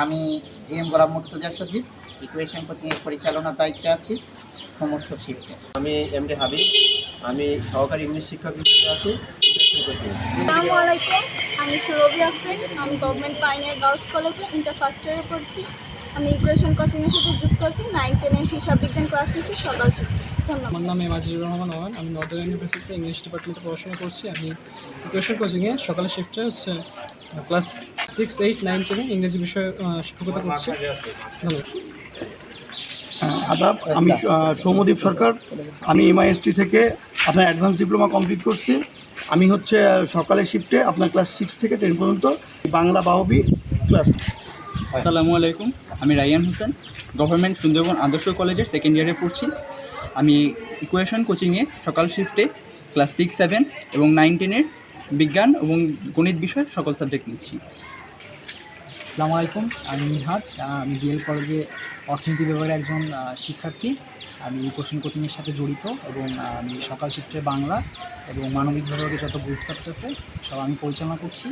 আমি জিএম গোলাম মুর্তজা সচিব, ইকুয়েশন কোচিংয়ের পরিচালনার দায়িত্বে আছি সমস্ত শিফটে। আমি এমডি হাবিব, আমি সহকারী ইংলিশ শিক্ষক হিসেবে আছি ইকুয়েশন কোচিং। আসসালামু আলাইকুম, আমি সুরভি আফরিন, আমি গভর্নমেন্ট পাইনিয়ার গার্লস কলেজে ইন্টার ফার্স্ট ইয়ারে পড়ছি। আমি ইকুয়েশন কোচিংয়ের সাথে যুক্ত আছি। 9-10 হিসাব বিজ্ঞান ক্লাস নিচ্ছি সকাল শিফটে। ধন্যবাদ। আমার নাম মাজিদুর রহমান ওয়ান, আমি নর্দার্ন ইউনিভার্সিটিতে ইংলিশ ডিপার্টমেন্টে পড়াশোনা করছি। আমি ইকুয়েশন কোচিংয়ে সকালের শিফটে হচ্ছে ক্লাস 6, 8, 9, 10 ইংরেজি বিষয়ে শিক্ষকতা করছি। ধন্যবাদ। আদাব, আমি সৌম্যদীপ সরকার, আমি এমআইএসটি থেকে আপনার অ্যাডভান্স ডিপ্লোমা কমপ্লিট করছি। আমি হচ্ছে সকালের শিফটে আপনার ক্লাস 6 থেকে 10 পর্যন্ত বাংলা বাহবি ক্লাস। আসসালামু আলাইকুম, আমি রাইয়ান হোসেন, গভর্নমেন্ট সুন্দরবন আদর্শ কলেজের সেকেন্ড ইয়ারে পড়ছি। আমি ইকুয়েশন কোচিংয়ে সকাল শিফটে ক্লাস 6, 7 এবং 9, 10-এর বিজ্ঞান এবং গণিত বিষয় সকল সাবজেক্ট নিচ্ছি। আসসালামু আলাইকুম, আমি মিনহাজ, আমি বিএল কলেজে অর্থনীতি বিভাগের একজন শিক্ষার্থী। আমি ইকুয়েশন কোচিংয়ের সাথে জড়িত এবং আমি সকাল শিফটে বাংলা এবং মানবিক বিভাগে যত গ্রুপ সাবজেক্ট আছে সব আমি পরিচালনা করছি।